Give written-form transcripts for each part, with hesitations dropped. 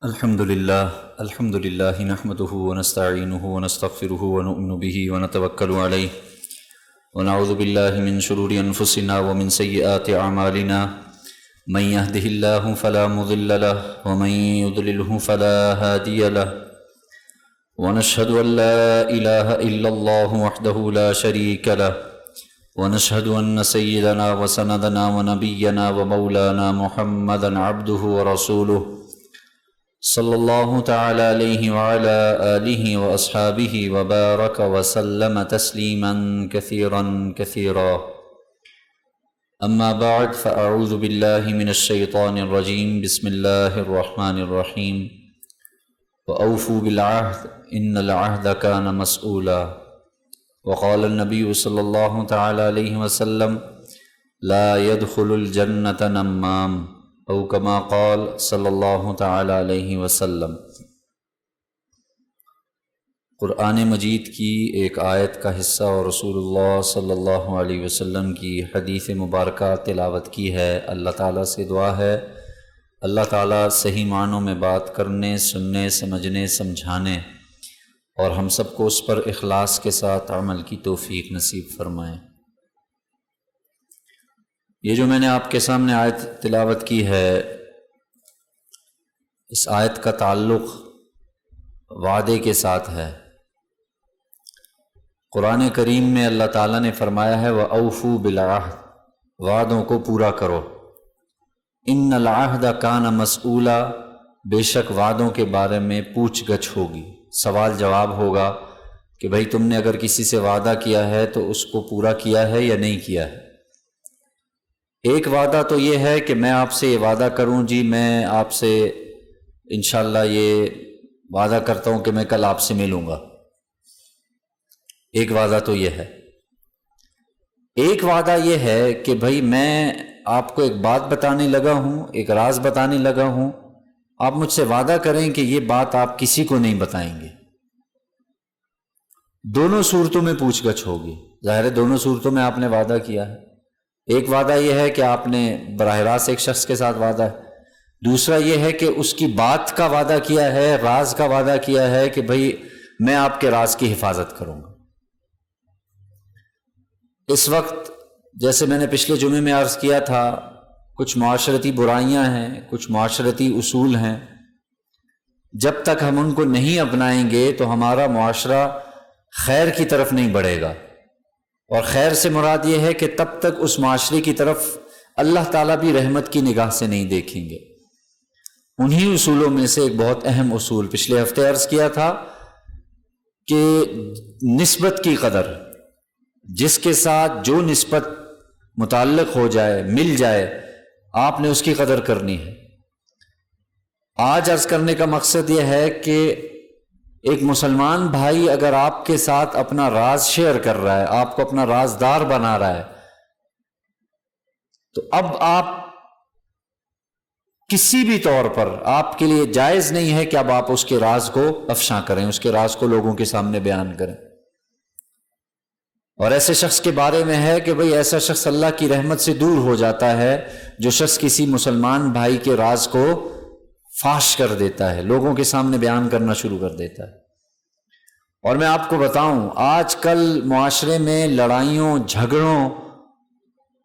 الحمد لله نحمده ونستعينه ونستغفره ونؤمن به ونتوكل عليه ونعوذ بالله من شرور أنفسنا ومن سيئات أعمالنا من يهده الله فلا مضل له ومن يضلله فلا هادي له ونشهد أن لا إله إلا الله وحده لا شريك له ونشهد أن سيدنا وسندنا ونبينا ومولانا محمدا عبده ورسوله صلی اللہ تعالی علیہ وعلى آلہ واصحابہ وبارک وسلم تسلیما کثیرا کثیرا اما بعد فاعوذ باللہ من الشیطان الرجیم بسم اللہ الرحمن الرحیم وأوفوا بالعہد ان العہد کان مسئولا وقال النبی صلی اللہ تعالی علیہ وسلم لا يدخل الجنة نمام او کما قال صلی اللہ تعالی علیہ وسلم۔ قرآن مجید کی ایک آیت کا حصہ اور رسول اللہ صلی اللہ علیہ وسلم کی حدیث مبارکہ تلاوت کی ہے۔ اللہ تعالیٰ سے دعا ہے اللہ تعالیٰ صحیح معنوں میں بات کرنے، سننے، سمجھنے، سمجھانے اور ہم سب کو اس پر اخلاص کے ساتھ عمل کی توفیق نصیب فرمائیں۔ یہ جو میں نے آپ کے سامنے آیت تلاوت کی ہے، اس آیت کا تعلق وعدے کے ساتھ ہے۔ قرآن کریم میں اللہ تعالیٰ نے فرمایا ہے وَأَوْفُوا بِالْعَهْدِ، وعدوں کو پورا کرو۔ ان العہد کان مسئولا، بے شک وعدوں کے بارے میں پوچھ گچھ ہوگی، سوال جواب ہوگا کہ بھئی تم نے اگر کسی سے وعدہ کیا ہے تو اس کو پورا کیا ہے یا نہیں کیا ہے۔ ایک وعدہ تو یہ ہے کہ میں آپ سے یہ وعدہ کروں جی میں آپ سے انشاءاللہ یہ وعدہ کرتا ہوں کہ میں کل آپ سے ملوں گا، ایک وعدہ تو یہ ہے۔ ایک وعدہ یہ ہے کہ بھئی میں آپ کو ایک بات بتانے لگا ہوں، ایک راز بتانے لگا ہوں، آپ مجھ سے وعدہ کریں کہ یہ بات آپ کسی کو نہیں بتائیں گے۔ دونوں صورتوں میں پوچھ گچھ ہوگی، ظاہر ہے دونوں صورتوں میں آپ نے وعدہ کیا ہے۔ ایک وعدہ یہ ہے کہ آپ نے براہ راست ایک شخص کے ساتھ وعدہ ہے، دوسرا یہ ہے کہ اس کی بات کا وعدہ کیا ہے، راز کا وعدہ کیا ہے کہ بھئی میں آپ کے راز کی حفاظت کروں گا۔ اس وقت جیسے میں نے پچھلے جمعے میں عرض کیا تھا، کچھ معاشرتی برائیاں ہیں، کچھ معاشرتی اصول ہیں، جب تک ہم ان کو نہیں اپنائیں گے تو ہمارا معاشرہ خیر کی طرف نہیں بڑھے گا، اور خیر سے مراد یہ ہے کہ تب تک اس معاشرے کی طرف اللہ تعالیٰ بھی رحمت کی نگاہ سے نہیں دیکھیں گے۔ انہی اصولوں میں سے ایک بہت اہم اصول پچھلے ہفتے عرض کیا تھا کہ نسبت کی قدر، جس کے ساتھ جو نسبت متعلق ہو جائے، مل جائے، آپ نے اس کی قدر کرنی ہے۔ آج عرض کرنے کا مقصد یہ ہے کہ ایک مسلمان بھائی اگر آپ کے ساتھ اپنا راز شیئر کر رہا ہے، آپ کو اپنا رازدار بنا رہا ہے، تو اب آپ کسی بھی طور پر آپ کے لیے جائز نہیں ہے کہ اب آپ اس کے راز کو افشاں کریں، اس کے راز کو لوگوں کے سامنے بیان کریں۔ اور ایسے شخص کے بارے میں ہے کہ بھئی ایسا شخص اللہ کی رحمت سے دور ہو جاتا ہے جو شخص کسی مسلمان بھائی کے راز کو فاش کر دیتا ہے، لوگوں کے سامنے بیان کرنا شروع کر دیتا ہے۔ اور میں آپ کو بتاؤں آج کل معاشرے میں لڑائیوں، جھگڑوں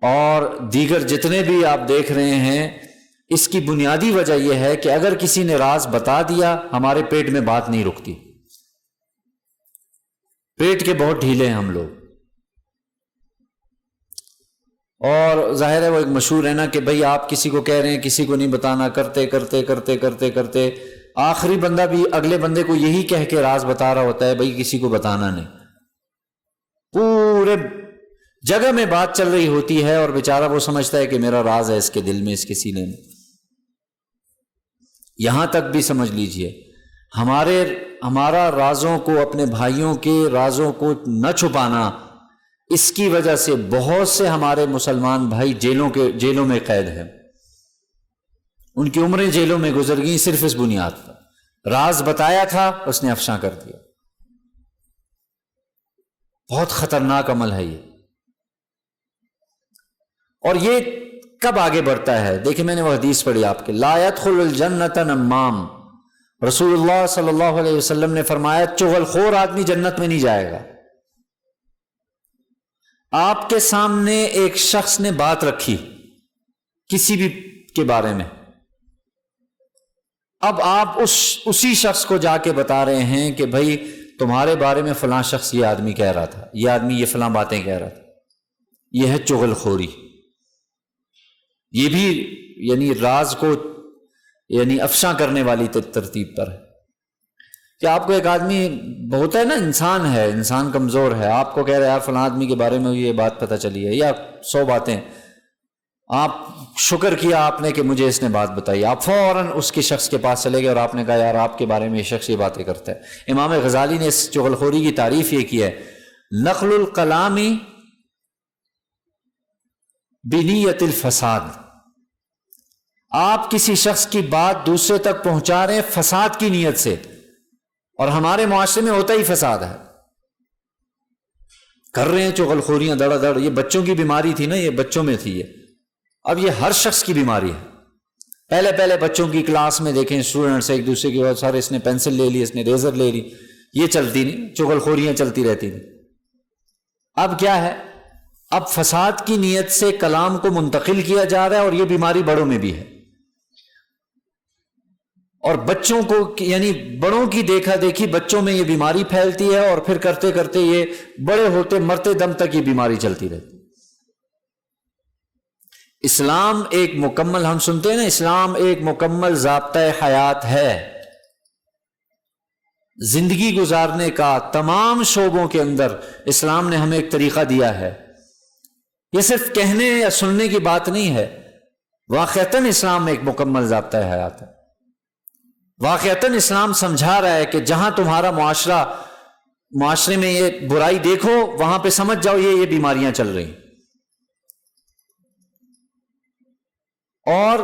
اور دیگر جتنے بھی آپ دیکھ رہے ہیں، اس کی بنیادی وجہ یہ ہے کہ اگر کسی نے راز بتا دیا، ہمارے پیٹ میں بات نہیں رکتی، پیٹ کے بہت ڈھیلے ہیں ہم لوگ۔ اور ظاہر ہے وہ ایک مشہور ہے نا کہ بھئی آپ کسی کو کہہ رہے ہیں کسی کو نہیں بتانا، کرتے کرتے کرتے کرتے کرتے آخری بندہ بھی اگلے بندے کو یہی کہہ کے راز بتا رہا ہوتا ہے بھئی کسی کو بتانا نہیں۔ پورے جگہ میں بات چل رہی ہوتی ہے اور بیچارہ وہ سمجھتا ہے کہ میرا راز ہے اس کے دل میں، اس کے سینے میں۔ یہاں تک بھی سمجھ لیجئے ہمارا رازوں کو، اپنے بھائیوں کے رازوں کو نہ چھپانا، اس کی وجہ سے بہت سے ہمارے مسلمان بھائی جیلوں میں قید ہیں، ان کی عمریں جیلوں میں گزر گئیں صرف اس بنیاد پر، راز بتایا تھا اس نے افشاں کر دیا۔ بہت خطرناک عمل ہے یہ۔ اور یہ کب آگے بڑھتا ہے؟ دیکھیں میں نے وہ حدیث پڑھی آپ کے، لا يدخل الجنت نمام، رسول اللہ صلی اللہ علیہ وسلم نے فرمایا چغل خور آدمی جنت میں نہیں جائے گا۔ آپ کے سامنے ایک شخص نے بات رکھی کسی بھی کے بارے میں، اب آپ اسی شخص کو جا کے بتا رہے ہیں کہ بھائی تمہارے بارے میں فلاں شخص یہ آدمی کہہ رہا تھا، یہ آدمی یہ فلاں باتیں کہہ رہا تھا۔ یہ ہے چغل خوری۔ یہ بھی یعنی راز کو یعنی افشاں کرنے والی ترتیب پر ہے کہ آپ کو ایک آدمی ہوتا ہے نا، انسان ہے، انسان کمزور ہے، آپ کو کہہ رہے ہیں یار فلاں آدمی کے بارے میں یہ بات پتہ چلی ہے، یا 100 باتیں، آپ شکر کیا آپ نے کہ مجھے اس نے بات بتائی، آپ فوراً اس کے شخص کے پاس چلے گئے اور آپ نے کہا یار آپ کے بارے میں یہ شخص یہ باتیں کرتا ہے۔ امام غزالی نے اس چغل خوری کی تعریف یہ کی ہے، نقل الکلام بنیت الفساد، آپ کسی شخص کی بات دوسرے تک پہنچا رہے ہیں فساد کی نیت سے، اور ہمارے معاشرے میں ہوتا ہی فساد ہے، کر رہے ہیں چغل خوریاں دڑا دڑ۔ یہ بچوں کی بیماری تھی نا، یہ بچوں میں تھی، یہ اب یہ ہر شخص کی بیماری ہے۔ پہلے بچوں کی کلاس میں دیکھیں اسٹوڈنٹس ایک دوسرے کے بعد سارے اس نے پینسل لے لی، اس نے ریزر لے لی، یہ چلتی نہیں، چغل خوریاں چلتی رہتی تھیں۔ اب کیا ہے، اب فساد کی نیت سے کلام کو منتقل کیا جا رہا ہے، اور یہ بیماری بڑوں میں بھی ہے، اور بچوں کو یعنی بڑوں کی دیکھا دیکھی بچوں میں یہ بیماری پھیلتی ہے، اور پھر کرتے کرتے یہ بڑے ہوتے مرتے دم تک یہ بیماری چلتی رہتی۔ اسلام ایک مکمل، ہم سنتے ہیں نا، اسلام ایک مکمل ضابطہ حیات ہے، زندگی گزارنے کا تمام شعبوں کے اندر اسلام نے ہمیں ایک طریقہ دیا ہے۔ یہ صرف کہنے یا سننے کی بات نہیں ہے، واقعتاً اسلام ایک مکمل ضابطہ حیات ہے۔ واقعتاً اسلام سمجھا رہا ہے کہ جہاں تمہارا معاشرے میں یہ برائی دیکھو، وہاں پہ سمجھ جاؤ یہ بیماریاں چل رہی ہیں۔ اور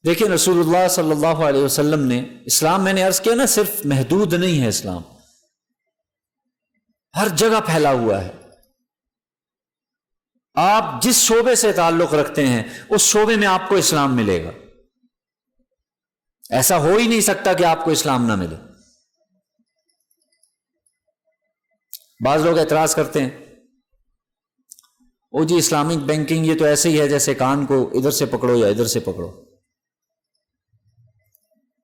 دیکھیں رسول اللہ صلی اللہ علیہ وسلم نے اسلام، میں نے عرض کیا نا، صرف محدود نہیں ہے، اسلام ہر جگہ پھیلا ہوا ہے۔ آپ جس شعبے سے تعلق رکھتے ہیں اس شعبے میں آپ کو اسلام ملے گا، ایسا ہو ہی نہیں سکتا کہ آپ کو اسلام نہ ملے۔ بعض لوگ اعتراض کرتے ہیں او جی اسلامک بینکنگ یہ تو ایسے ہی ہے جیسے کان کو ادھر سے پکڑو یا ادھر سے پکڑو۔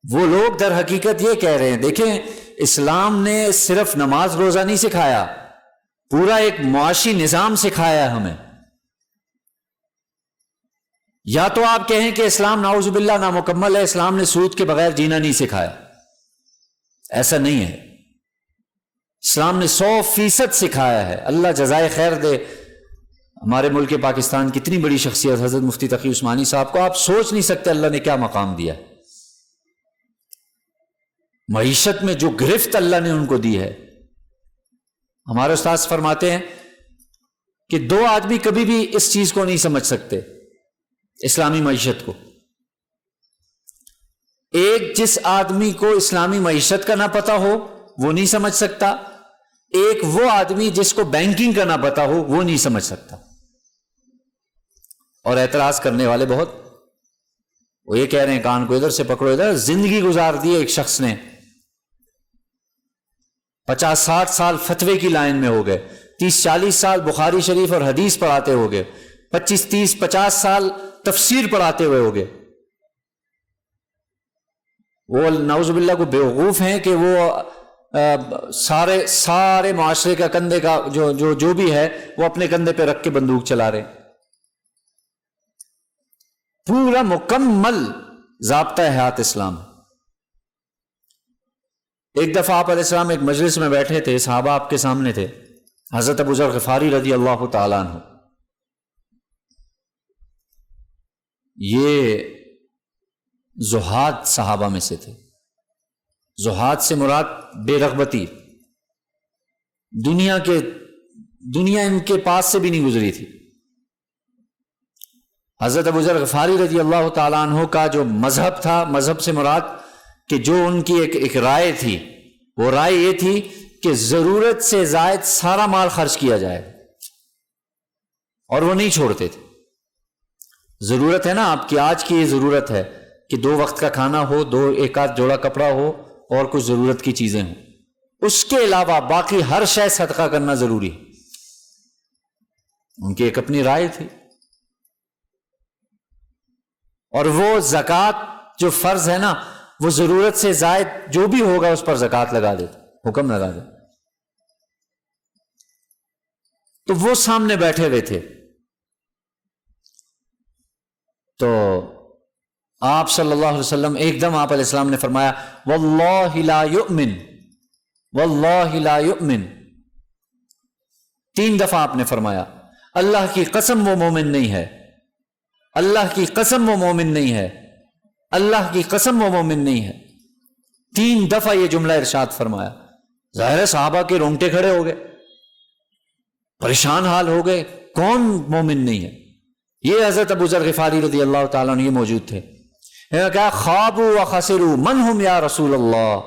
وہ لوگ در حقیقت یہ کہہ رہے ہیں، دیکھیں اسلام نے صرف نماز روزہ نہیں سکھایا، پورا ایک معاشی نظام سکھایا ہے ہمیں۔ یا تو آپ کہیں کہ اسلام نعوذ باللہ نامکمل ہے، اسلام نے سود کے بغیر جینا نہیں سکھایا، ایسا نہیں ہے۔ اسلام نے 100% سکھایا ہے، اللہ جزائے خیر دے ہمارے ملک پاکستان کی اتنی بڑی شخصیت حضرت مفتی تقی عثمانی صاحب کو، آپ سوچ نہیں سکتے اللہ نے کیا مقام دیا، معیشت میں جو گرفت اللہ نے ان کو دی ہے۔ ہمارے استاذ فرماتے ہیں کہ 2 آدمی کبھی بھی اس چیز کو نہیں سمجھ سکتے، اسلامی معیشت کو۔ ایک جس آدمی کو اسلامی معیشت کا نہ پتا ہو وہ نہیں سمجھ سکتا، ایک وہ آدمی جس کو بینکنگ کا نہ پتا ہو وہ نہیں سمجھ سکتا۔ اور اعتراض کرنے والے بہت، وہ یہ کہہ رہے ہیں کان کو ادھر سے پکڑو ادھر۔ زندگی گزار دی ایک شخص نے، 50-60 سال فتوے کی لائن میں ہو گئے، 30-40 سال بخاری شریف اور حدیث پڑھاتے ہو گئے، 25-30-50 سال تفسیر پڑھاتے ہوئے ہو گئے۔ وہ نعوذ باللہ کو بیوقوف ہیں کہ وہ سارے معاشرے کا کندھے کا جو بھی ہے وہ اپنے کندھے پہ رکھ کے بندوق چلا رہے ہیں۔ پورا مکمل ضابطہ حیات اسلام۔ ایک دفعہ آپ علیہ السلام ایک مجلس میں بیٹھے تھے، صحابہ آپ کے سامنے تھے، حضرت ابو ذر غفاری رضی اللہ تعالیٰ عنہ، یہ زہاد صحابہ میں سے تھے۔ زہاد سے مراد بے رغبتی، دنیا ان کے پاس سے بھی نہیں گزری تھی۔ حضرت ابو ذر غفاری رضی اللہ تعالیٰ عنہ کا جو مذہب تھا، مذہب سے مراد کہ جو ان کی ایک رائے تھی، وہ رائے یہ تھی کہ ضرورت سے زائد سارا مال خرچ کیا جائے، اور وہ نہیں چھوڑتے تھے۔ ضرورت ہے نا آپ کی، آج کی یہ ضرورت ہے کہ 2 وقت کا کھانا ہو، 1 آدھ جوڑا کپڑا ہو اور کچھ ضرورت کی چیزیں ہوں، اس کے علاوہ باقی ہر شے صدقہ کرنا ضروری ہے۔ ان کی ایک اپنی رائے تھی، اور وہ زکوٰۃ جو فرض ہے نا، وہ ضرورت سے زائد جو بھی ہوگا اس پر زکوٰۃ لگا دیتے، حکم لگا دیتے۔ تو وہ سامنے بیٹھے ہوئے تھے، تو آپ صلی اللہ علیہ وسلم ایک دم آپ علیہ السلام نے فرمایا واللہ لا یؤمن، واللہ لا یؤمن، 3 دفعہ آپ نے فرمایا اللہ کی قسم وہ مومن نہیں ہے، اللہ کی قسم وہ مومن نہیں ہے، اللہ کی قسم وہ مومن نہیں ہے۔ 3 دفعہ یہ جملہ ارشاد فرمایا۔ ظاہر ہے صحابہ کے رونگٹے کھڑے ہو گئے، پریشان حال ہو گئے، کون مومن نہیں ہے؟ یہ حضرت ابو ذر غفاری رضی اللہ تعالیٰ عنہ یہ موجود تھے۔ کہا خوابوا وخسروا من ہم یا رسول اللہ،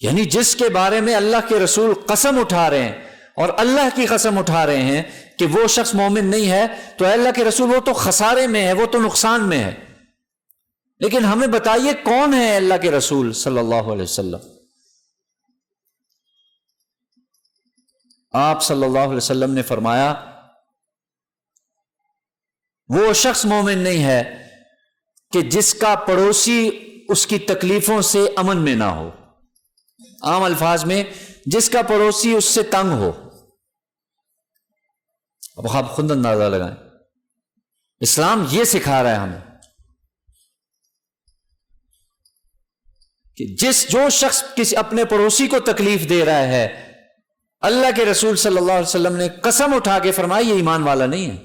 یعنی جس کے بارے میں اللہ کے رسول قسم اٹھا رہے ہیں اور اللہ کی قسم اٹھا رہے ہیں کہ وہ شخص مومن نہیں ہے، تو اے اللہ کے رسول وہ تو خسارے میں ہے، وہ تو نقصان میں ہے، لیکن ہمیں بتائیے کون ہے اللہ کے رسول صلی اللہ علیہ وسلم؟ آپ صلی اللہ علیہ وسلم نے فرمایا وہ شخص مومن نہیں ہے کہ جس کا پڑوسی اس کی تکلیفوں سے امن میں نہ ہو، عام الفاظ میں جس کا پڑوسی اس سے تنگ ہو۔ اب آپ خود اندازہ لگائیں، اسلام یہ سکھا رہا ہے ہمیں کہ جو شخص کسی اپنے پڑوسی کو تکلیف دے رہا ہے، اللہ کے رسول صلی اللہ علیہ وسلم نے قسم اٹھا کے فرمایا یہ ایمان والا نہیں ہے۔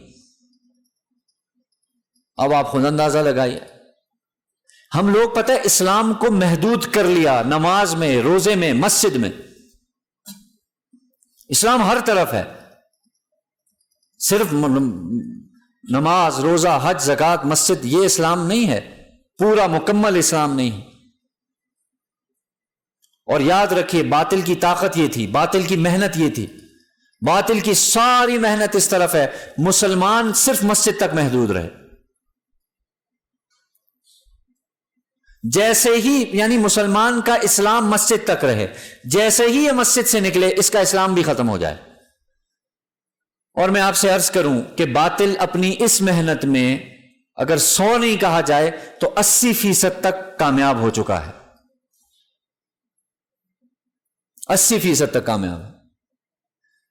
اب آپ خود اندازہ لگائیے، ہم لوگ پتہ ہے اسلام کو محدود کر لیا، نماز میں، روزے میں، مسجد میں۔ اسلام ہر طرف ہے، صرف نماز، روزہ، حج، زکوٰۃ، مسجد، یہ اسلام نہیں ہے، پورا مکمل اسلام نہیں ہے۔ اور یاد رکھیے باطل کی طاقت یہ تھی، باطل کی محنت یہ تھی، باطل کی ساری محنت اس طرف ہے مسلمان صرف مسجد تک محدود رہے۔ جیسے ہی یعنی مسلمان کا اسلام مسجد تک رہے، جیسے ہی یہ مسجد سے نکلے اس کا اسلام بھی ختم ہو جائے۔ اور میں آپ سے عرض کروں کہ باطل اپنی اس محنت میں اگر 100 نہیں کہا جائے تو 80% تک کامیاب ہو چکا ہے، 80% تک کامیاب ہے۔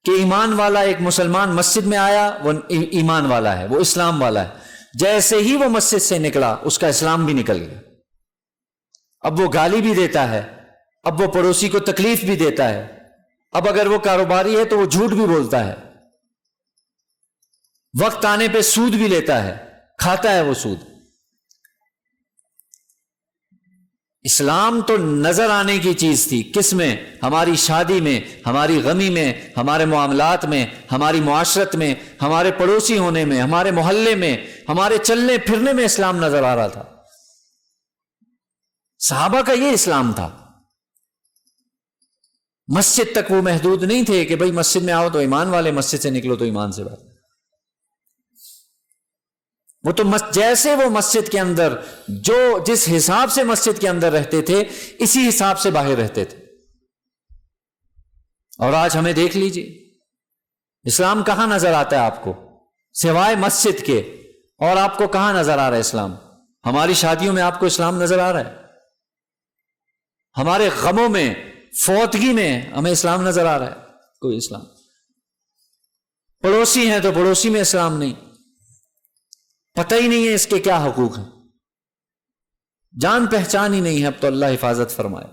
کہ ایمان والا ایک مسلمان مسجد میں آیا، وہ ایمان والا ہے، وہ اسلام والا ہے، جیسے ہی وہ مسجد سے نکلا اس کا اسلام بھی نکل گیا۔ اب وہ گالی بھی دیتا ہے، اب وہ پڑوسی کو تکلیف بھی دیتا ہے، اب اگر وہ کاروباری ہے تو وہ جھوٹ بھی بولتا ہے، وقت آنے پہ سود بھی لیتا ہے، کھاتا ہے وہ سود۔ اسلام تو نظر آنے کی چیز تھی، کس میں؟ ہماری شادی میں، ہماری غمی میں، ہمارے معاملات میں، ہماری معاشرت میں، ہمارے پڑوسی ہونے میں، ہمارے محلے میں، ہمارے چلنے پھرنے میں اسلام نظر آ رہا تھا۔ صحابہ کا یہ اسلام تھا۔ مسجد تک وہ محدود نہیں تھے کہ بھئی مسجد میں آؤ تو ایمان والے، مسجد سے نکلو تو ایمان سے بات۔ وہ تو جیسے وہ مسجد کے اندر جو جس حساب سے مسجد کے اندر رہتے تھے اسی حساب سے باہر رہتے تھے۔ اور آج ہمیں دیکھ لیجئے اسلام کہاں نظر آتا ہے آپ کو سوائے مسجد کے؟ اور آپ کو کہاں نظر آ رہا ہے اسلام؟ ہماری شادیوں میں آپ کو اسلام نظر آ رہا ہے، ہمارے غموں میں، فوتگی میں ہمیں اسلام نظر آ رہا ہے؟ کوئی اسلام۔ پڑوسی ہیں تو پڑوسی میں اسلام نہیں، پتہ ہی نہیں ہے اس کے کیا حقوق ہیں، جان پہچان ہی نہیں ہے۔ اب تو اللہ حفاظت فرمائے۔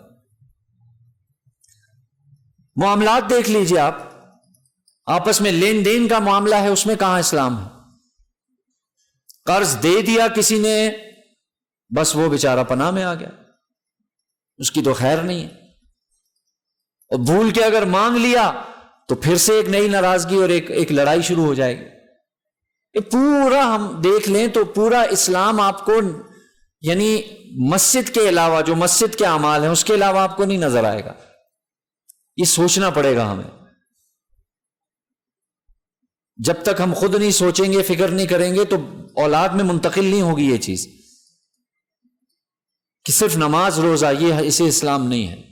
معاملات دیکھ لیجئے آپ، آپس میں لین دین کا معاملہ ہے، اس میں کہاں اسلام ہے؟ قرض دے دیا کسی نے، بس وہ بیچارہ پناہ میں آ گیا، اس کی تو خیر نہیں ہے۔ اور بھول کے اگر مانگ لیا تو پھر سے ایک نئی ناراضگی اور ایک لڑائی شروع ہو جائے گی۔ یہ پورا ہم دیکھ لیں تو پورا اسلام آپ کو یعنی مسجد کے علاوہ جو مسجد کے اعمال ہیں اس کے علاوہ آپ کو نہیں نظر آئے گا۔ یہ سوچنا پڑے گا ہمیں، جب تک ہم خود نہیں سوچیں گے، فکر نہیں کریں گے تو اولاد میں منتقل نہیں ہوگی یہ چیز کہ صرف نماز روزہ یہ اسے اسلام نہیں ہے.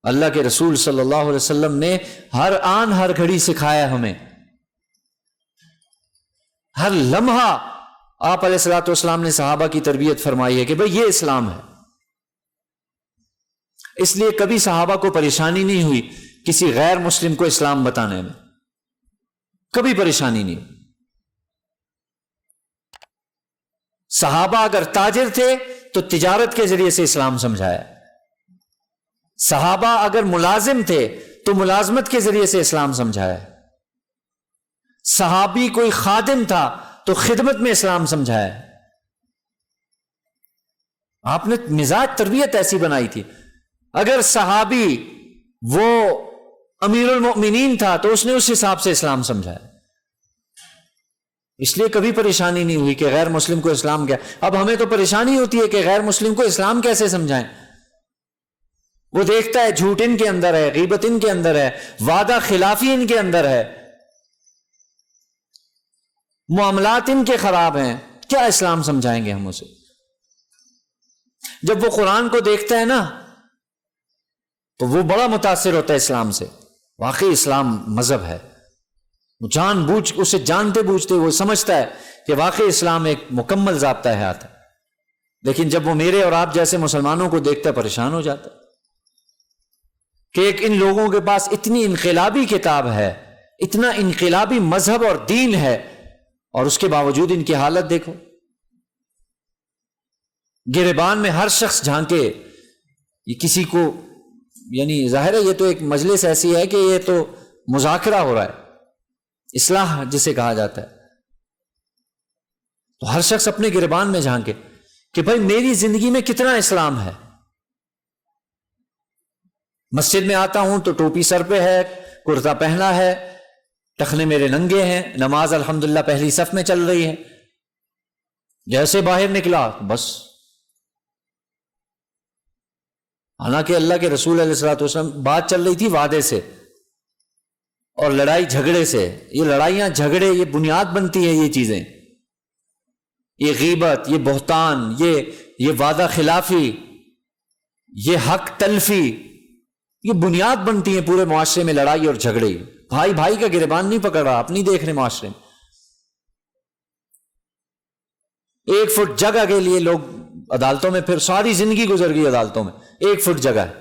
اللہ کے رسول صلی اللہ علیہ وسلم نے ہر آن ہر گھڑی سکھایا ہمیں، ہر لمحہ آپ علیہ الصلوۃ والسلام نے صحابہ کی تربیت فرمائی ہے کہ بھئی یہ اسلام ہے. اس لیے کبھی صحابہ کو پریشانی نہیں ہوئی کسی غیر مسلم کو اسلام بتانے میں، کبھی پریشانی نہیں ہوئی. صحابہ اگر تاجر تھے تو تجارت کے ذریعے سے اسلام سمجھایا، صحابہ اگر ملازم تھے تو ملازمت کے ذریعے سے اسلام سمجھایا، صحابی کوئی خادم تھا تو خدمت میں اسلام سمجھایا. آپ نے مزاج تربیت ایسی بنائی تھی. اگر صحابی وہ امیر المؤمنین تھا تو اس نے اس حساب سے اسلام سمجھایا. اس لیے کبھی پریشانی نہیں ہوئی کہ غیر مسلم کو اسلام کیا. اب ہمیں تو پریشانی ہوتی ہے کہ غیر مسلم کو اسلام کیسے سمجھائیں. وہ دیکھتا ہے جھوٹ ان کے اندر ہے، غیبت ان کے اندر ہے، وعدہ خلافی ان کے اندر ہے، معاملات ان کے خراب ہیں، کیا اسلام سمجھائیں گے ہم اسے؟ جب وہ قرآن کو دیکھتا ہے نا تو وہ بڑا متاثر ہوتا ہے اسلام سے. واقعی اسلام مذہب ہے، جان بوجھ اسے جانتے بوجھتے وہ سمجھتا ہے کہ واقعی اسلام ایک مکمل ضابطہ حیات ہے. لیکن جب وہ میرے اور آپ جیسے مسلمانوں کو دیکھتا ہے پریشان ہو جاتا ہے کہ ایک ان لوگوں کے پاس اتنی انقلابی کتاب ہے، اتنا انقلابی مذہب اور دین ہے، اور اس کے باوجود ان کی حالت دیکھو. گریبان میں ہر شخص جھانکے، یہ کسی کو یعنی ظاہر ہے یہ تو ایک مجلس ایسی ہے کہ یہ تو مذاکرہ ہو رہا ہے، اصلاح جسے کہا جاتا ہے. تو ہر شخص اپنے گریبان میں جھانکے کہ بھائی میری زندگی میں کتنا اسلام ہے. مسجد میں آتا ہوں تو ٹوپی سر پہ ہے، کرتا پہنا ہے، ٹخنے میرے ننگے ہیں، نماز الحمدللہ پہلی صف میں چل رہی ہے. جیسے باہر نکلا بس، حالانکہ اللہ کے رسول علیہ الصلوۃ والسلام بات چل رہی تھی وعدے سے اور لڑائی جھگڑے سے. یہ لڑائیاں جھگڑے یہ بنیاد بنتی ہے، یہ چیزیں، یہ غیبت، یہ بہتان، یہ وعدہ خلافی، یہ حق تلفی، یہ بنیاد بنتی ہیں پورے معاشرے میں لڑائی اور جھگڑے. بھائی بھائی کا گریبان نہیں پکڑ رہا، آپ نہیں دیکھ رہے معاشرے میں. 1 فٹ جگہ کے لیے لوگ عدالتوں میں، پھر ساری زندگی گزر گئی عدالتوں میں. 1 فٹ جگہ ہے،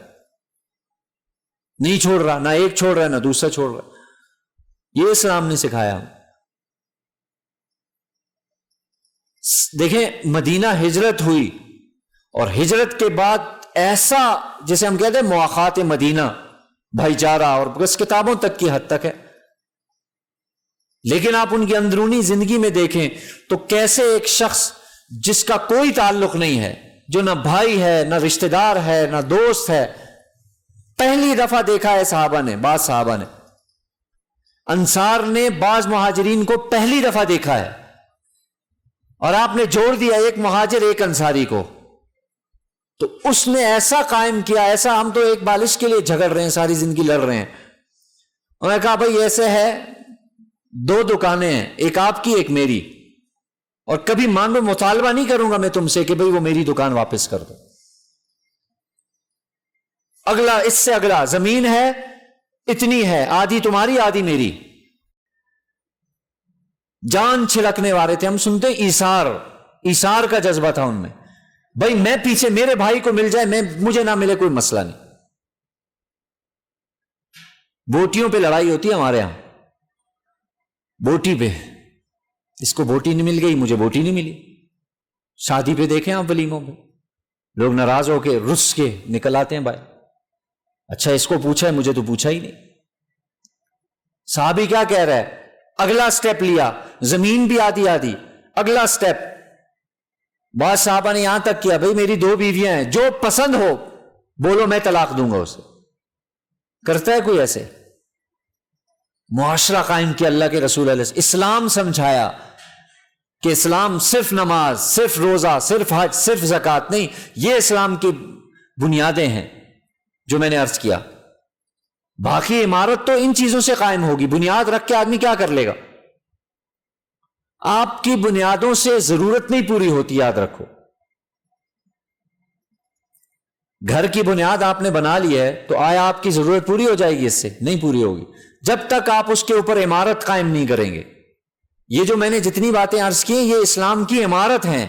نہیں چھوڑ رہا، نہ ایک چھوڑ رہا ہے نہ دوسرا چھوڑ رہا. یہ اسلام نے سکھایا ہم. دیکھیں مدینہ ہجرت ہوئی اور ہجرت کے بعد ایسا جسے ہم کہتے ہیں مواخات مدینہ، بھائی چارہ، اور بس کتابوں تک کی حد تک ہے. لیکن آپ ان کی اندرونی زندگی میں دیکھیں تو کیسے ایک شخص جس کا کوئی تعلق نہیں ہے، جو نہ بھائی ہے نہ رشتہ دار ہے نہ دوست ہے، پہلی دفعہ دیکھا ہے صحابہ نے، بعض صحابہ نے، انصار نے بعض مہاجرین کو پہلی دفعہ دیکھا ہے، اور آپ نے جوڑ دیا ایک مہاجر ایک انصاری کو. تو اس نے ایسا قائم کیا، ایسا، ہم تو ایک بالش کے لیے جھگڑ رہے ہیں، ساری زندگی لڑ رہے ہیں. انہوں نے کہا بھائی ایسے ہے 2 دکانیں ہیں، ایک آپ کی ایک میری، اور کبھی مانگو مطالبہ نہیں کروں گا میں تم سے کہ بھئی وہ میری دکان واپس کر دو. اگلا اس سے اگلا زمین ہے اتنی ہے، آدھی تمہاری آدھی میری. جان چھلکنے والے تھے. ہم سنتے ایثار کا جذبہ تھا ان میں. بھائی میں پیچھے، میرے بھائی کو مل جائے، مجھے نہ ملے کوئی مسئلہ نہیں. بوٹیوں پہ لڑائی ہوتی ہے ہمارے ہاں، بوٹی پہ، اس کو بوٹی نہیں مل گئی، مجھے بوٹی نہیں ملی. شادی پہ دیکھیں آپ، ولیموں پہ لوگ ناراض ہو کے رس کے نکل آتے ہیں. بھائی اچھا اس کو پوچھا ہے، مجھے تو پوچھا ہی نہیں. صحابی کیا کہہ رہا ہے؟ اگلا سٹیپ لیا، زمین بھی آدھی آدھی. اگلا سٹیپ بعض صحابہ نے یہاں تک کیا، بھئی میری 2 بیویاں ہیں، جو پسند ہو بولو میں طلاق دوں گا اسے. کرتا ہے کوئی ایسے؟ معاشرہ قائم کیا اللہ کے رسول علیہ السلام. اسلام سمجھایا کہ اسلام صرف نماز، صرف روزہ، صرف حج، صرف زکوٰۃ نہیں، یہ اسلام کی بنیادیں ہیں جو میں نے عرض کیا. باقی عمارت تو ان چیزوں سے قائم ہوگی. بنیاد رکھ کے آدمی کیا کر لے گا؟ آپ کی بنیادوں سے ضرورت نہیں پوری ہوتی، یاد رکھو. گھر کی بنیاد آپ نے بنا لی ہے تو آیا آپ کی ضرورت پوری ہو جائے گی؟ اس سے نہیں پوری ہوگی جب تک آپ اس کے اوپر عمارت قائم نہیں کریں گے۔ یہ جو میں نے جتنی باتیں عرض کی یہ اسلام کی عمارت ہیں۔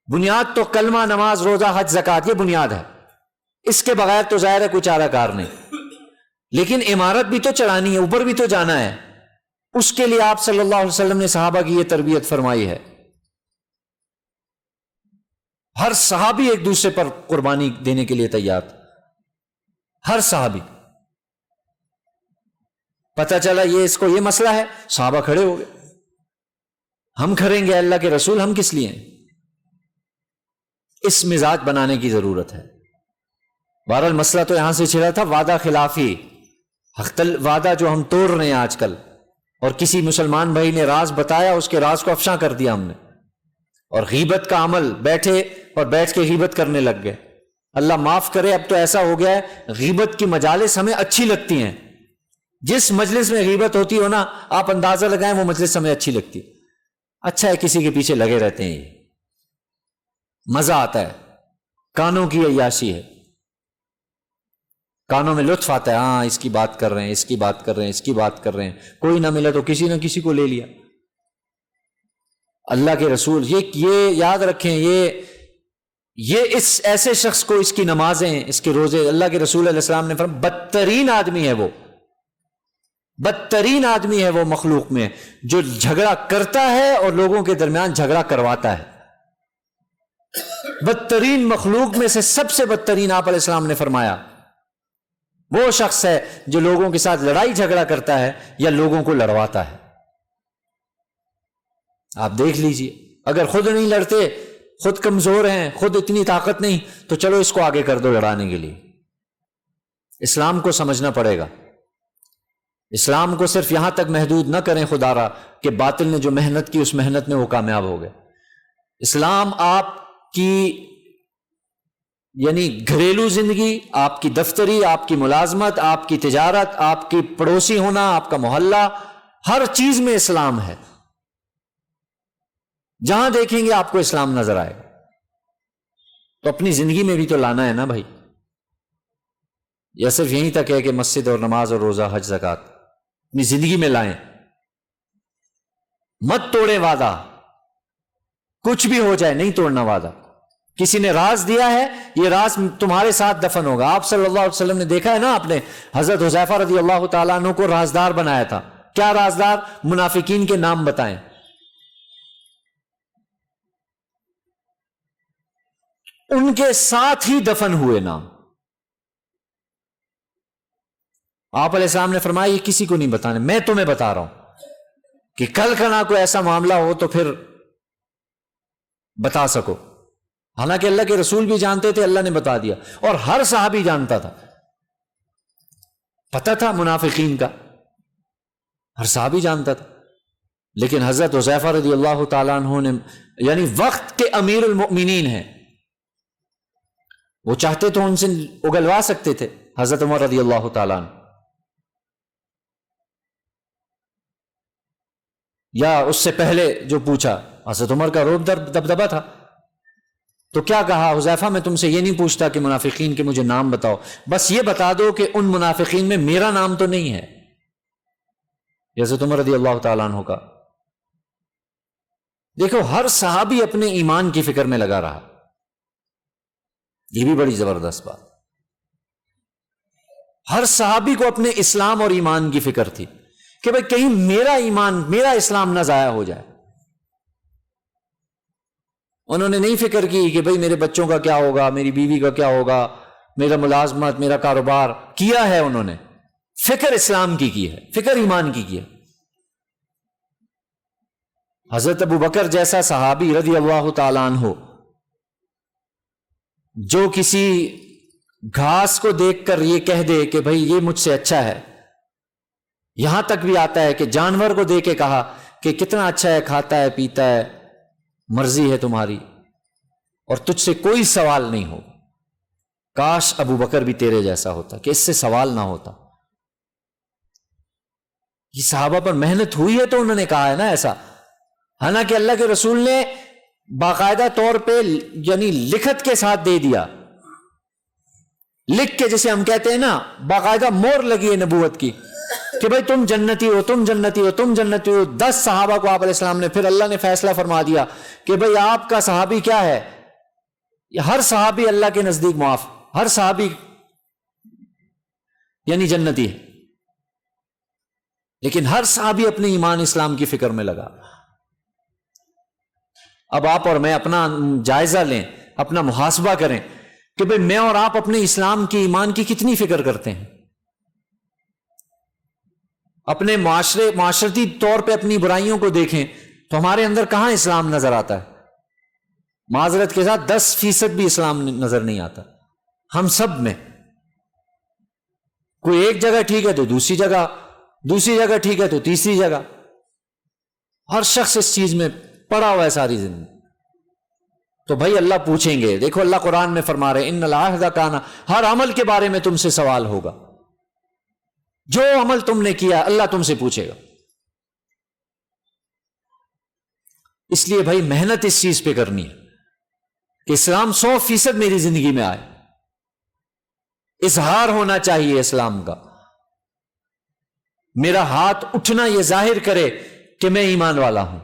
بنیاد تو کلمہ، نماز، روزہ، حج، زکوٰۃ، یہ بنیاد ہے، اس کے بغیر تو ظاہر ہے کوئی چارہ کار نہیں، لیکن عمارت بھی تو چڑھانی ہے، اوپر بھی تو جانا ہے۔ اس کے لیے آپ صلی اللہ علیہ وسلم نے صحابہ کی یہ تربیت فرمائی ہے۔ ہر صحابی ایک دوسرے پر قربانی دینے کے لیے تیار تھا، ہر صحابی۔ پتہ چلا یہ اس کو یہ مسئلہ ہے، صحابہ کھڑے ہو گئے، ہم کھڑیں گے، اللہ کے رسول ہم کس لیے ہیں؟ اس مزاج بنانے کی ضرورت ہے۔ بہرحال مسئلہ تو یہاں سے چھڑا تھا وعدہ خلافی، وعدہ جو ہم توڑ رہے ہیں آج کل، اور کسی مسلمان بھائی نے راز بتایا، اس کے راز کو افشاں کر دیا ہم نے، اور غیبت کا عمل، بیٹھے اور بیٹھ کے غیبت کرنے لگ گئے۔ اللہ معاف کرے، اب تو ایسا ہو گیا ہے غیبت کی مجالس ہمیں اچھی لگتی ہیں۔ جس مجلس میں غیبت ہوتی ہو نا، آپ اندازہ لگائیں وہ مجلس ہمیں اچھی لگتی ہے۔ اچھا ہے کسی کے پیچھے لگے رہتے ہیں، یہ مزہ آتا ہے، کانوں کی عیاشی ہے، کانوں میں لطف آتا ہے، ہاں اس کی بات کر رہے ہیں، اس کی بات کر رہے ہیں، اس کی بات کر رہے ہیں، کوئی نہ ملا تو کسی نہ کسی کو لے لیا۔ اللہ کے رسول یہ یاد رکھیں، یہ اس ایسے شخص کو، اس کی نمازیں، اس کے روزے، اللہ کے رسول علیہ السلام نے فرمایا بدترین آدمی ہے وہ، بدترین آدمی ہے وہ مخلوق میں، جو جھگڑا کرتا ہے اور لوگوں کے درمیان جھگڑا کرواتا ہے۔ بدترین مخلوق میں سے سب سے بدترین آپ علیہ السلام نے فرمایا وہ شخص ہے جو لوگوں کے ساتھ لڑائی جھگڑا کرتا ہے یا لوگوں کو لڑواتا ہے۔ آپ دیکھ لیجئے، اگر خود نہیں لڑتے، خود کمزور ہیں، خود اتنی طاقت نہیں، تو چلو اس کو آگے کر دو لڑانے کے لیے۔ اسلام کو سمجھنا پڑے گا، اسلام کو صرف یہاں تک محدود نہ کریں خدا را کہ باطل نے جو محنت کی اس محنت میں وہ کامیاب ہو گئے۔ اسلام آپ کی یعنی گھریلو زندگی، آپ کی دفتری، آپ کی ملازمت، آپ کی تجارت، آپ کی پڑوسی ہونا، آپ کا محلہ، ہر چیز میں اسلام ہے۔ جہاں دیکھیں گے آپ کو اسلام نظر آئے گا، تو اپنی زندگی میں بھی تو لانا ہے نا بھائی۔ یا صرف یہیں تک ہے کہ مسجد اور نماز اور روزہ، حج، زکوٰۃ اپنی زندگی میں لائیں، مت توڑیں وعدہ، کچھ بھی ہو جائے نہیں توڑنا وعدہ۔ کسی نے راز دیا ہے، یہ راز تمہارے ساتھ دفن ہوگا۔ آپ صلی اللہ علیہ وسلم نے دیکھا ہے نا، آپ نے حضرت حذیفہ رضی اللہ تعالیٰ عنہ کو رازدار بنایا تھا۔ کیا رازدار؟ منافقین کے نام بتائیں۔ ان کے ساتھ ہی دفن ہوئے نام۔ آپ علیہ السلام نے فرمایا یہ کسی کو نہیں بتانے، میں تمہیں بتا رہا ہوں کہ کل کا نہ کوئی ایسا معاملہ ہو تو پھر بتا سکو۔ حالانکہ اللہ کے رسول بھی جانتے تھے، اللہ نے بتا دیا، اور ہر صحابی جانتا تھا، پتہ تھا منافقین کا، ہر صحابی جانتا تھا۔ لیکن حضرت حذیفہ رضی اللہ تعالیٰ عنہ نے، یعنی وقت کے امیر المؤمنین ہیں، وہ چاہتے تو ان سے اگلوا سکتے تھے، حضرت عمر رضی اللہ تعالیٰ عنہ، یا اس سے پہلے جو پوچھا، حضرت عمر کا روب دبدبا تھا، تو کیا کہا؟ حذیفہ میں تم سے یہ نہیں پوچھتا کہ منافقین کے مجھے نام بتاؤ، بس یہ بتا دو کہ ان منافقین میں میرا نام تو نہیں ہے۔ حضرت عمر رضی اللہ تعالیٰ عنہ کا دیکھو، ہر صحابی اپنے ایمان کی فکر میں لگا رہا، یہ بھی بڑی زبردست بات۔ ہر صحابی کو اپنے اسلام اور ایمان کی فکر تھی کہ بھئی کہیں میرا ایمان، میرا اسلام نہ ضائع ہو جائے۔ انہوں نے نہیں فکر کی کہ بھئی میرے بچوں کا کیا ہوگا، میری بیوی کا کیا ہوگا، میرا ملازمت، میرا کاروبار کیا ہے، انہوں نے فکر اسلام کی ہے، فکر ایمان کی ہے۔ حضرت ابو بکر جیسا صحابی رضی اللہ تعالیٰ عنہ، جو کسی گھاس کو دیکھ کر یہ کہہ دے کہ بھئی یہ مجھ سے اچھا ہے، یہاں تک بھی آتا ہے کہ جانور کو دیکھ کے کہا کہ کتنا اچھا ہے، کھاتا ہے، پیتا ہے، مرضی ہے تمہاری، اور تجھ سے کوئی سوال نہیں ہو۔ کاش ابو بکر بھی تیرے جیسا ہوتا کہ اس سے سوال نہ ہوتا۔ یہ صحابہ پر محنت ہوئی ہے تو انہوں نے کہا ہے نا ایسا، حالانکہ اللہ کے رسول نے باقاعدہ طور پہ یعنی لکھت کے ساتھ دے دیا لکھ کے، جسے ہم کہتے ہیں نا باقاعدہ مور لگی ہے نبوت کی کہ بھائی تم جنتی ہو، تم جنتی ہو، تم جنتی ہو. 10 صحابہ کو آپ علیہ السلام نے، پھر اللہ نے فیصلہ فرما دیا کہ بھئی آپ کا صحابی کیا ہے، ہر صحابی اللہ کے نزدیک معاف، ہر صحابی یعنی جنتی ہے. لیکن ہر صحابی اپنے ایمان اسلام کی فکر میں لگا. اب آپ اور میں اپنا جائزہ لیں، اپنا محاسبہ کریں کہ بھئی میں اور آپ اپنے اسلام کی، ایمان کی کتنی فکر کرتے ہیں. اپنے معاشرتی طور پہ اپنی برائیوں کو دیکھیں تو ہمارے اندر کہاں اسلام نظر آتا ہے. معذرت کے ساتھ 10% بھی اسلام نظر نہیں آتا ہم سب میں. کوئی ایک جگہ ٹھیک ہے تو دوسری جگہ ٹھیک ہے تو تیسری جگہ. ہر شخص اس چیز میں پڑا ہوا ہے ساری زندگی. تو بھائی اللہ پوچھیں گے. دیکھو اللہ قرآن میں فرما رہے ان العہد کان، ہر عمل کے بارے میں تم سے سوال ہوگا. جو عمل تم نے کیا اللہ تم سے پوچھے گا. اس لیے بھائی محنت اس چیز پہ کرنی ہے کہ اسلام 100% میری زندگی میں آئے. اظہار ہونا چاہیے اسلام کا. میرا ہاتھ اٹھنا یہ ظاہر کرے کہ میں ایمان والا ہوں.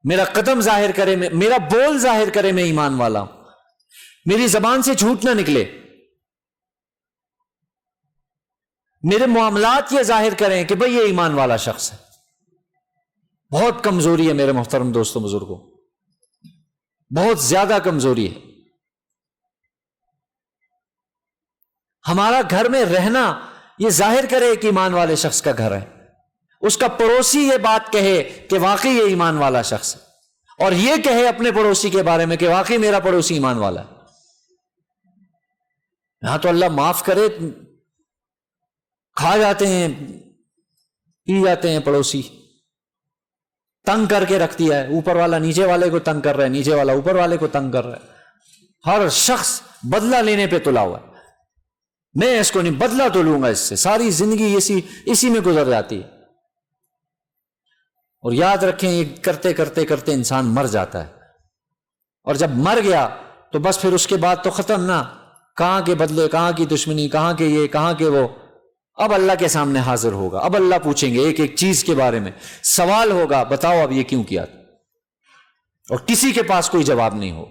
میرا قدم ظاہر کرے، میرا بول ظاہر کرے میں ایمان والا ہوں. میری زبان سے جھوٹ نہ نکلے. میرے معاملات یہ ظاہر کریں کہ بھئی یہ ایمان والا شخص ہے. بہت کمزوری ہے میرے محترم دوستوں بزرگوں، بہت زیادہ کمزوری ہے. ہمارا گھر میں رہنا یہ ظاہر کرے کہ ایمان والے شخص کا گھر ہے. اس کا پڑوسی یہ بات کہے کہ واقعی یہ ایمان والا شخص ہے، اور یہ کہے اپنے پڑوسی کے بارے میں کہ واقعی میرا پڑوسی ایمان والا ہے. یہاں تو اللہ معاف کرے، کھا جاتے ہیں، پی جاتے ہیں پڑوسی. تنگ کر کے رکھ دیا ہے. اوپر والا نیچے والے کو تنگ کر رہا ہے، نیچے والا اوپر والے کو تنگ کر رہا ہے. ہر شخص بدلہ لینے پہ تلا ہوا ہے. میں اس کو نہیں، بدلہ تو لوں گا اس سے. ساری زندگی اسی میں گزر جاتی ہے. اور یاد رکھیں یہ کرتے کرتے کرتے انسان مر جاتا ہے. اور جب مر گیا تو بس پھر اس کے بعد تو ختم نا. کہاں کے بدلے، کہاں کی دشمنی، کہاں کے یہ، کہاں کے وہ. اب اللہ کے سامنے حاضر ہوگا. اب اللہ پوچھیں گے ایک ایک چیز کے بارے میں. سوال ہوگا، بتاؤ اب یہ کیوں کیا. اور کسی کے پاس کوئی جواب نہیں ہو.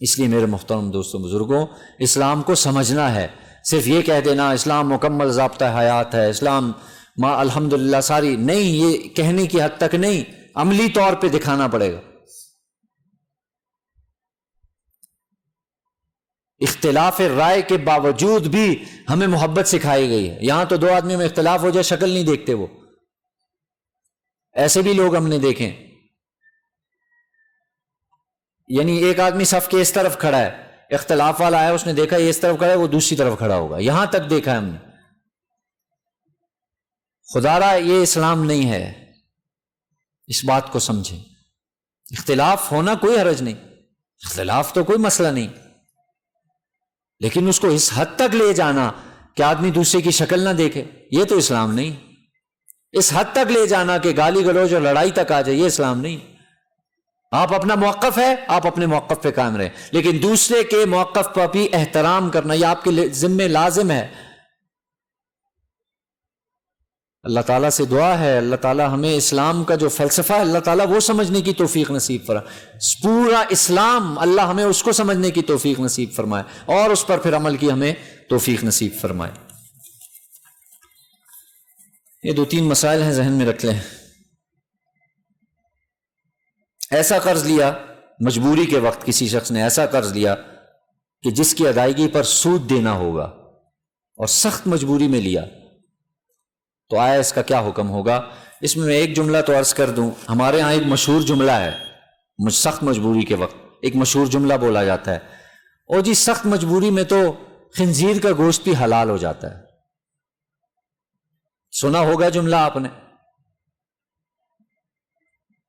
اس لیے میرے محترم دوستوں بزرگوں، اسلام کو سمجھنا ہے. صرف یہ کہہ دینا اسلام مکمل ضابطہ حیات ہے، اسلام الحمدللہ ساری نہیں، یہ کہنے کی حد تک نہیں، عملی طور پہ دکھانا پڑے گا. اختلاف رائے کے باوجود بھی ہمیں محبت سکھائی گئی ہے. یہاں تو 2 آدمیوں میں اختلاف ہو جائے شکل نہیں دیکھتے. وہ ایسے بھی لوگ ہم نے دیکھے. یعنی ایک آدمی صف کے اس طرف کھڑا ہے، اختلاف والا ہے، اس نے دیکھا یہ اس طرف کھڑا ہے، وہ دوسری طرف کھڑا ہوگا. یہاں تک دیکھا ہے ہم نے. خدا را یہ اسلام نہیں ہے. اس بات کو سمجھیں. اختلاف ہونا کوئی حرج نہیں، اختلاف تو کوئی مسئلہ نہیں، لیکن اس کو اس حد تک لے جانا کہ آدمی دوسرے کی شکل نہ دیکھے، یہ تو اسلام نہیں. اس حد تک لے جانا کہ گالی گلوچ اور لڑائی تک آ جائے، یہ اسلام نہیں. آپ اپنا موقف ہے، آپ اپنے موقف پہ قائم رہیں، لیکن دوسرے کے موقف پر بھی احترام کرنا یہ آپ کے ذمہ لازم ہے. اللہ تعالیٰ سے دعا ہے اللہ تعالیٰ ہمیں اسلام کا جو فلسفہ ہے اللہ تعالیٰ وہ سمجھنے کی توفیق نصیب فرمائے. پورا اسلام اللہ ہمیں اس کو سمجھنے کی توفیق نصیب فرمائے اور اس پر پھر عمل کی ہمیں توفیق نصیب فرمائے. یہ 2-3 مسائل ہیں، ذہن میں رکھ لیں. ایسا قرض لیا مجبوری کے وقت، کسی شخص نے ایسا قرض لیا کہ جس کی ادائیگی پر سود دینا ہوگا اور سخت مجبوری میں لیا، تو آیا اس کا کیا حکم ہوگا؟ اس میں ایک جملہ تو عرض کر دوں. ہمارے ہاں ایک مشہور جملہ ہے، سخت مجبوری کے وقت ایک مشہور جملہ بولا جاتا ہے، اور جی سخت مجبوری میں تو خنزیر کا گوشت بھی حلال ہو جاتا ہے. سنا ہوگا جملہ آپ نے.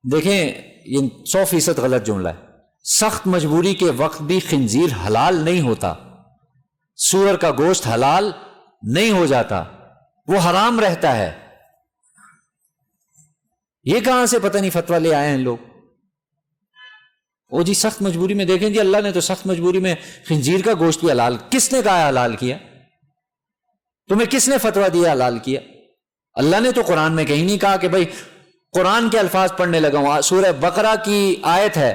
دیکھیں یہ 100% غلط جملہ ہے. سخت مجبوری کے وقت بھی خنزیر حلال نہیں ہوتا، سور کا گوشت حلال نہیں ہو جاتا، وہ حرام رہتا ہے. یہ کہاں سے پتہ نہیں فتویٰ لے آئے ہیں لوگ. وہ جی سخت مجبوری میں دیکھیں جی، اللہ نے تو سخت مجبوری میں خنزیر کا گوشت بھی حلال، کس نے کہا حلال کیا؟ تمہیں کس نے فتویٰ دیا حلال کیا؟ اللہ نے تو قرآن میں کہیں نہیں کہا کہ بھائی قرآن کے الفاظ پڑھنے لگا ہوں. سورہ بقرہ کی آیت ہے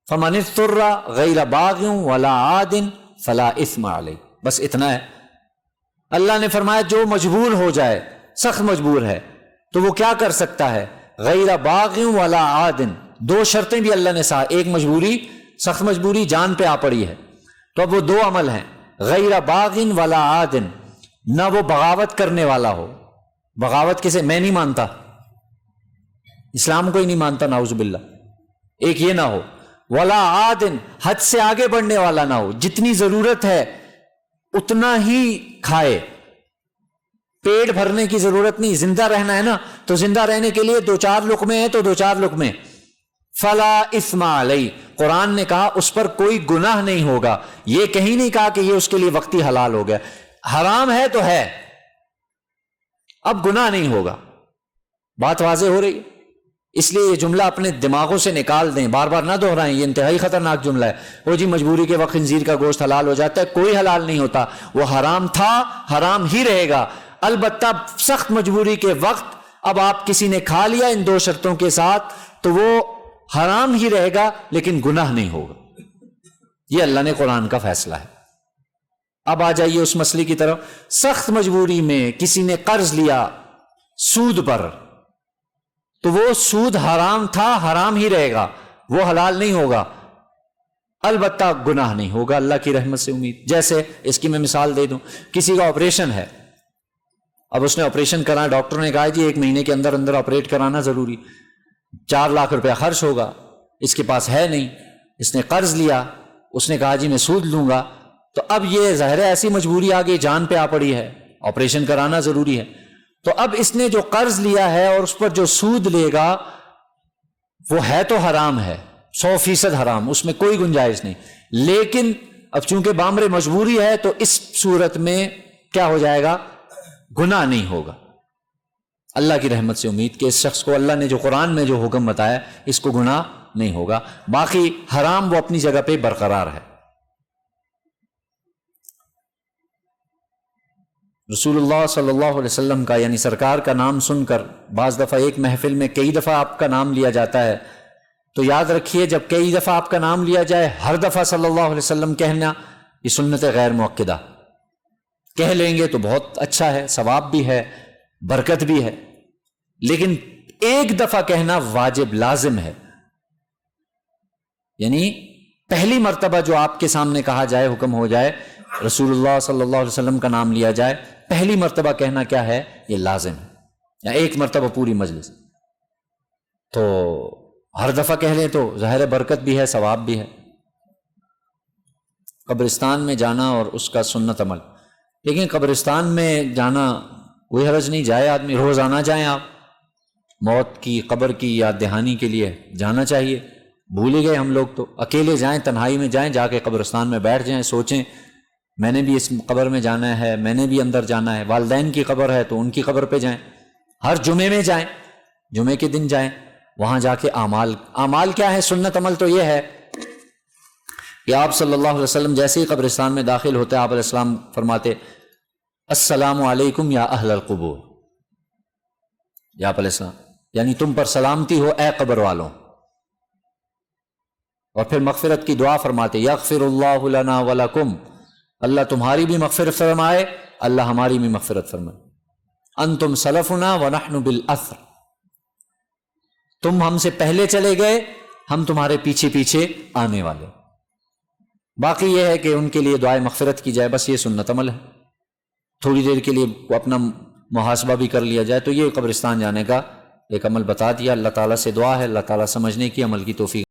فَمَنِ اضْطُرَّ غَيْرَ بَاغٍ وَلَا عَادٍ فَلَا إِثْمَ عَلَيْهِ، بس اتنا ہے. اللہ نے فرمایا جو مجبور ہو جائے، سخت مجبور ہے، تو وہ کیا کر سکتا ہے؟ غیر باغ ولا عادن، دو شرطیں بھی اللہ نے ایک مجبوری، سخت مجبوری جان پہ آ پڑی ہے، تو اب وہ دو عمل ہیں، غیر باغ ولا عادن، نہ وہ بغاوت کرنے والا ہو. بغاوت کسے؟ میں نہیں مانتا، اسلام کو ہی نہیں مانتا، نعوذ باللہ، ایک یہ نہ ہو. ولا عادن، حد سے آگے بڑھنے والا نہ ہو، جتنی ضرورت ہے اتنا ہی کھائے، پیٹ بھرنے کی ضرورت نہیں. زندہ رہنا ہے نا، تو زندہ رہنے کے لیے 2-4 لقمے ہیں تو 2-4 لقمے. فلا اثم علیہ، قرآن نے کہا اس پر کوئی گناہ نہیں ہوگا. یہ کہیں نہیں کہا کہ یہ اس کے لیے وقتی حلال ہو گیا، حرام ہے تو ہے، اب گناہ نہیں ہوگا. بات واضح ہو رہی ہے؟ اس لیے یہ جملہ اپنے دماغوں سے نکال دیں، بار بار نہ دہرائیں، یہ انتہائی خطرناک جملہ ہے. وہ جی مجبوری کے وقت خنزیر کا گوشت حلال ہو جاتا ہے، کوئی حلال نہیں ہوتا، وہ حرام تھا، حرام ہی رہے گا. البتہ سخت مجبوری کے وقت اب آپ کسی نے کھا لیا ان 2 شرطوں کے ساتھ تو وہ حرام ہی رہے گا لیکن گناہ نہیں ہوگا. یہ اللہ نے قرآن کا فیصلہ ہے. اب آ جائیے اس مسئلے کی طرف. سخت مجبوری میں کسی نے قرض لیا سود پر، تو وہ سود حرام تھا، حرام ہی رہے گا، وہ حلال نہیں ہوگا، البتہ گناہ نہیں ہوگا، اللہ کی رحمت سے امید. جیسے اس کی میں مثال دے دوں، کسی کا آپریشن ہے، اب اس نے آپریشن کرا، ڈاکٹر نے کہا جی 1 مہینے کے اندر اندر آپریٹ کرانا ضروری، 4 لاکھ روپیہ خرچ ہوگا، اس کے پاس ہے نہیں، اس نے قرض لیا، اس نے کہا جی میں سود لوں گا. تو اب یہ ظاہر ہے ایسی مجبوری آگے جان پہ آ پڑی ہے، آپریشن کرانا ضروری ہے. تو اب اس نے جو قرض لیا ہے اور اس پر جو سود لے گا وہ ہے تو حرام ہے، 100% حرام، اس میں کوئی گنجائش نہیں. لیکن اب چونکہ بامر مجبوری ہے تو اس صورت میں کیا ہو جائے گا؟ گناہ نہیں ہوگا. اللہ کی رحمت سے امید کہ اس شخص کو اللہ نے جو قرآن میں جو حکم بتایا اس کو گناہ نہیں ہوگا. باقی حرام وہ اپنی جگہ پہ برقرار ہے. رسول اللہ صلی اللہ علیہ وسلم کا یعنی سرکار کا نام سن کر بعض دفعہ ایک محفل میں کئی دفعہ آپ کا نام لیا جاتا ہے، تو یاد رکھیے جب کئی دفعہ آپ کا نام لیا جائے، ہر دفعہ صلی اللہ علیہ وسلم کہنا یہ سنت غیر مؤکدہ. کہہ لیں گے تو بہت اچھا ہے، ثواب بھی ہے، برکت بھی ہے، لیکن ایک دفعہ کہنا واجب لازم ہے. یعنی پہلی مرتبہ جو آپ کے سامنے کہا جائے، حکم ہو جائے، رسول اللہ صلی اللہ علیہ وسلم کا نام لیا جائے، پہلی مرتبہ کہنا کیا ہے؟ یہ لازم ہے. یا ایک مرتبہ پوری مجلس، تو ہر دفعہ کہہ لیں تو ظاہر برکت بھی ہے، ثواب بھی ہے. قبرستان میں جانا اور اس کا سنت عمل، لیکن قبرستان میں جانا کوئی حرج نہیں، جائے آدمی، روزانہ جائیں آپ، موت کی قبر کی یاد دہانی کے لیے جانا چاہیے. بھول ہی گئے ہم لوگ، تو اکیلے جائیں، تنہائی میں جائیں، جا کے قبرستان میں بیٹھ جائیں، سوچیں میں نے بھی اس قبر میں جانا ہے، میں نے بھی اندر جانا ہے. والدین کی قبر ہے تو ان کی قبر پہ جائیں، ہر جمعے میں جائیں، جمعے کے دن جائیں، وہاں جا کے اعمال کیا ہے؟ سنت عمل تو یہ ہے کہ آپ صلی اللہ علیہ وسلم جیسے ہی قبرستان میں داخل ہوتے آپ علیہ السلام فرماتے السلام علیکم یا اہل القبور، یا آپ علیہ السلام یعنی تم پر سلامتی ہو اے قبر والوں. اور پھر مغفرت کی دعا فرماتے یغفر اللہ لنا ولکم، اللہ تمہاری بھی مغفرت فرمائے، اللہ ہماری بھی مغفرت فرمائے. انتم سلفنا ونحن بالاثر، تم ہم سے پہلے چلے گئے، ہم تمہارے پیچھے پیچھے آنے والے. باقی یہ ہے کہ ان کے لیے دعائے مغفرت کی جائے، بس یہ سنت عمل ہے. تھوڑی دیر کے لیے اپنا محاسبہ بھی کر لیا جائے. تو یہ قبرستان جانے کا ایک عمل بتا دیا. اللہ تعالیٰ سے دعا ہے اللہ تعالیٰ سمجھنے کی، عمل کی توفیق